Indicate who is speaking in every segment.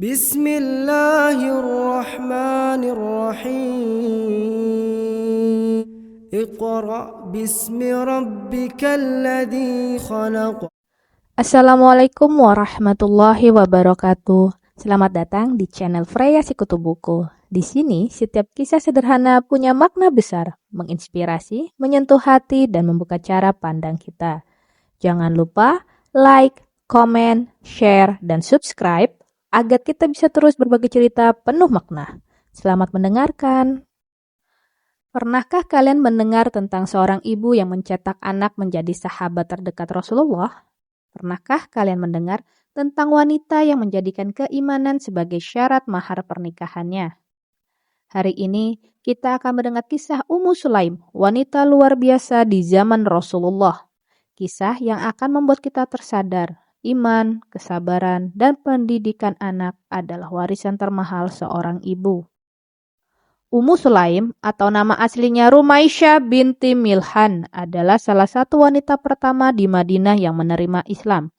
Speaker 1: Bismillahirrahmanirrahim. Iqra bismi rabbikal ladzi khalaq.
Speaker 2: Assalamualaikum warahmatullahi wabarakatuh. Selamat datang di channel Freya Sikutu Buku. Di sini, setiap kisah sederhana punya makna besar, menginspirasi, menyentuh hati, dan membuka cara pandang kita. Jangan lupa like, komen, share, dan subscribe agar kita bisa terus berbagi cerita penuh makna. Selamat mendengarkan. Pernahkah kalian mendengar tentang seorang ibu yang mencetak anak menjadi sahabat terdekat Rasulullah? Pernahkah kalian mendengar tentang wanita yang menjadikan keimanan sebagai syarat mahar pernikahannya? Hari ini kita akan mendengar kisah Ummu Sulaim, wanita luar biasa di zaman Rasulullah. Kisah yang akan membuat kita tersadar, iman, kesabaran, dan pendidikan anak adalah warisan termahal seorang ibu. Ummu Sulaim atau nama aslinya Rumaisyah binti Milhan adalah salah satu wanita pertama di Madinah yang menerima Islam.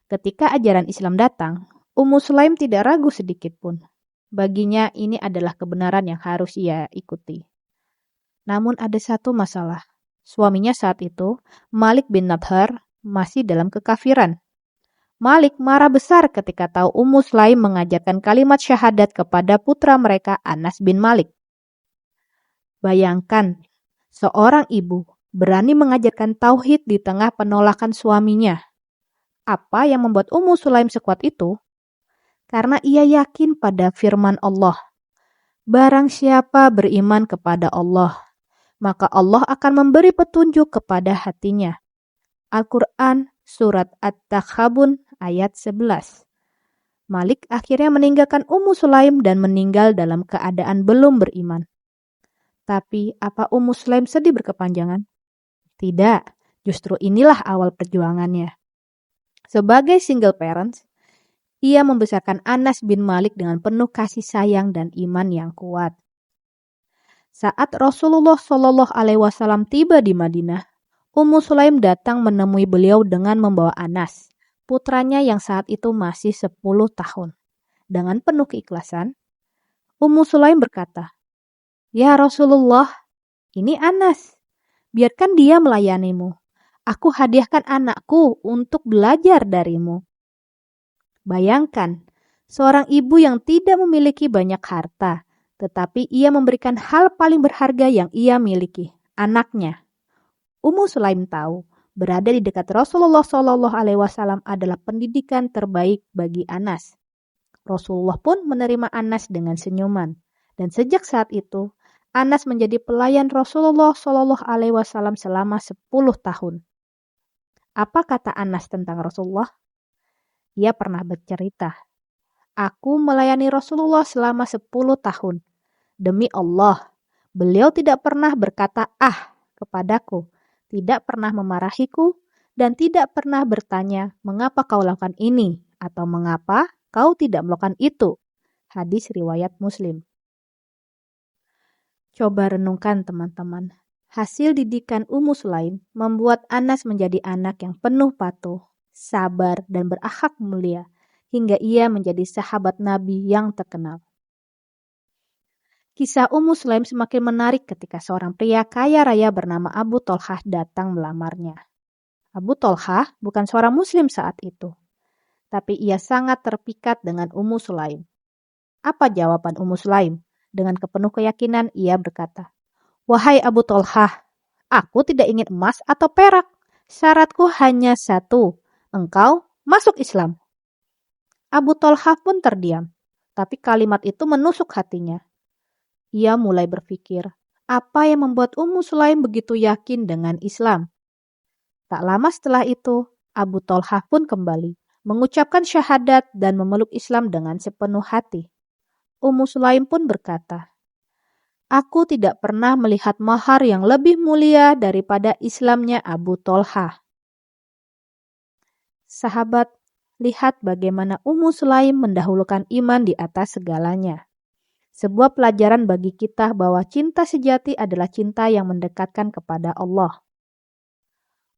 Speaker 2: Ketika ajaran Islam datang, Ummu Sulaim tidak ragu sedikit pun. Baginya ini adalah kebenaran yang harus ia ikuti. Namun ada satu masalah. Suaminya saat itu, Malik bin Nadhar, masih dalam kekafiran. Malik marah besar ketika tahu Ummu Sulaim mengajarkan kalimat syahadat kepada putra mereka Anas bin Malik. Bayangkan, seorang ibu berani mengajarkan tauhid di tengah penolakan suaminya. Apa yang membuat Ummu Sulaim sekuat itu? Karena ia yakin pada firman Allah. Barang siapa beriman kepada Allah, maka Allah akan memberi petunjuk kepada hatinya. Al-Quran Surat At-Takhabun ayat 11. Malik akhirnya meninggalkan Ummu Sulaim dan meninggal dalam keadaan belum beriman. Tapi apa Ummu Sulaim sedih berkepanjangan? Tidak, justru inilah awal perjuangannya. Sebagai single parents, ia membesarkan Anas bin Malik dengan penuh kasih sayang dan iman yang kuat. Saat Rasulullah Shallallahu Alaihi Wasallam tiba di Madinah, Ummu Sulaim datang menemui beliau dengan membawa Anas, putranya yang saat itu masih 10 tahun. Dengan penuh keikhlasan, Ummu Sulaim berkata, "Ya Rasulullah, ini Anas. Biarkan dia melayanimu. Aku hadiahkan anakku untuk belajar darimu." Bayangkan, seorang ibu yang tidak memiliki banyak harta, tetapi ia memberikan hal paling berharga yang ia miliki, anaknya. Ummu Sulaim tahu, berada di dekat Rasulullah Shallallahu Alaihi Wasallam adalah pendidikan terbaik bagi Anas. Rasulullah pun menerima Anas dengan senyuman, dan sejak saat itu, Anas menjadi pelayan Rasulullah Shallallahu Alaihi Wasallam selama 10 tahun. Apa kata Anas tentang Rasulullah? Ia pernah bercerita, "Aku melayani Rasulullah selama 10 tahun. Demi Allah, beliau tidak pernah berkata kepadaku, tidak pernah memarahiku, dan tidak pernah bertanya, mengapa kau lakukan ini, atau mengapa kau tidak melakukan itu." Hadis riwayat Muslim. Coba renungkan teman-teman. Hasil didikan Ummu Sulaim membuat Anas menjadi anak yang penuh patuh, sabar, dan berakhlak mulia, hingga ia menjadi sahabat Nabi yang terkenal. Kisah Ummu Sulaim semakin menarik ketika seorang pria kaya raya bernama Abu Tolhah datang melamarnya. Abu Tolhah bukan seorang muslim saat itu, tapi ia sangat terpikat dengan Ummu Sulaim. Apa jawaban Ummu Sulaim? Dengan penuh keyakinan ia berkata, "Wahai Abu Tolhah, aku tidak ingin emas atau perak. Syaratku hanya satu, engkau masuk Islam." Abu Tolhah pun terdiam, tapi kalimat itu menusuk hatinya. Ia mulai berpikir, apa yang membuat Ummu Sulaim begitu yakin dengan Islam? Tak lama setelah itu, Abu Tolhah pun kembali, mengucapkan syahadat dan memeluk Islam dengan sepenuh hati. Ummu Sulaim pun berkata, "Aku tidak pernah melihat mahar yang lebih mulia daripada Islamnya Abu Tolhah." Sahabat, lihat bagaimana Ummu Sulaim mendahulukan iman di atas segalanya. Sebuah pelajaran bagi kita bahwa cinta sejati adalah cinta yang mendekatkan kepada Allah.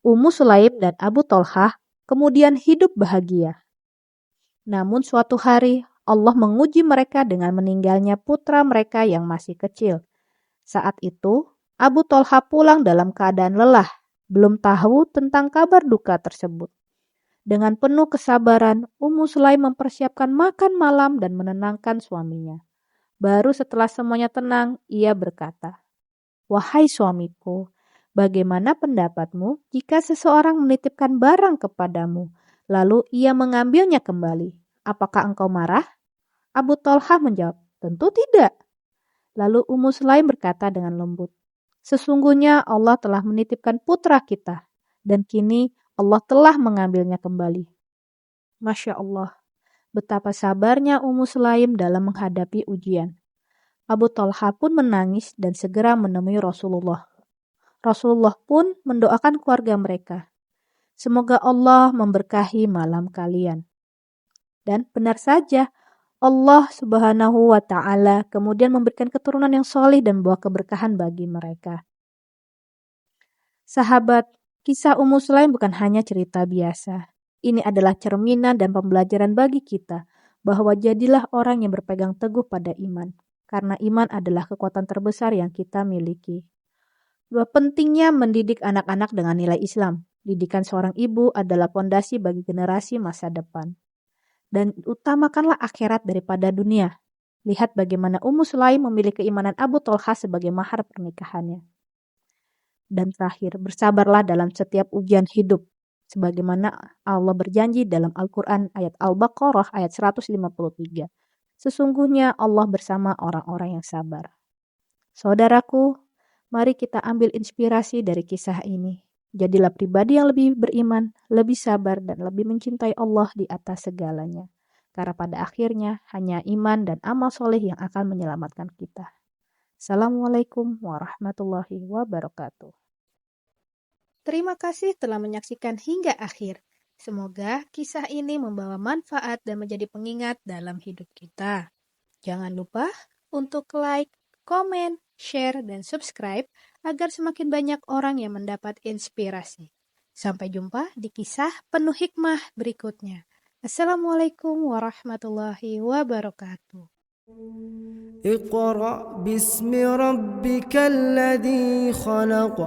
Speaker 2: Ummu Sulaim dan Abu Tolhah kemudian hidup bahagia. Namun suatu hari Allah menguji mereka dengan meninggalnya putra mereka yang masih kecil. Saat itu, Abu Thalha pulang dalam keadaan lelah, belum tahu tentang kabar duka tersebut. Dengan penuh kesabaran, Ummu Sulaim mempersiapkan makan malam dan menenangkan suaminya. Baru setelah semuanya tenang, ia berkata, "Wahai suamiku, bagaimana pendapatmu jika seseorang menitipkan barang kepadamu, lalu ia mengambilnya kembali? Apakah engkau marah?" Abu Thalha menjawab, "Tentu tidak." Lalu Ummu Sulaim berkata dengan lembut, "Sesungguhnya Allah telah menitipkan putra kita, dan kini Allah telah mengambilnya kembali." Masya Allah, betapa sabarnya Ummu Sulaim dalam menghadapi ujian. Abu Thalha pun menangis dan segera menemui Rasulullah. Rasulullah pun mendoakan keluarga mereka. Semoga Allah memberkahi malam kalian. Dan benar saja, Allah Subhanahu wa Ta'ala kemudian memberikan keturunan yang solih dan membawa keberkahan bagi mereka. Sahabat, kisah Ummu Sulaim bukan hanya cerita biasa. Ini adalah cerminan dan pembelajaran bagi kita bahwa jadilah orang yang berpegang teguh pada iman, karena iman adalah kekuatan terbesar yang kita miliki. Dua pentingnya mendidik anak-anak dengan nilai Islam. Didikan seorang ibu adalah fondasi bagi generasi masa depan. Dan utamakanlah akhirat daripada dunia. Lihat bagaimana Ummu Sulaim memilih keimanan Abu Thalha sebagai mahar pernikahannya. Dan terakhir, bersabarlah dalam setiap ujian hidup. Sebagaimana Allah berjanji dalam Al-Quran ayat Al-Baqarah ayat 153. Sesungguhnya Allah bersama orang-orang yang sabar. Saudaraku, mari kita ambil inspirasi dari kisah ini. Jadilah pribadi yang lebih beriman, lebih sabar, dan lebih mencintai Allah di atas segalanya. Karena pada akhirnya hanya iman dan amal soleh yang akan menyelamatkan kita. Assalamualaikum warahmatullahi wabarakatuh. Terima kasih telah menyaksikan hingga akhir. Semoga kisah ini membawa manfaat dan menjadi pengingat dalam hidup kita. Jangan lupa untuk like, komen, share, dan subscribe agar semakin banyak orang yang mendapat inspirasi. Sampai jumpa di kisah penuh hikmah berikutnya. Assalamualaikum warahmatullahi wabarakatuh.
Speaker 1: اقرأ باسم ربك الذي خلق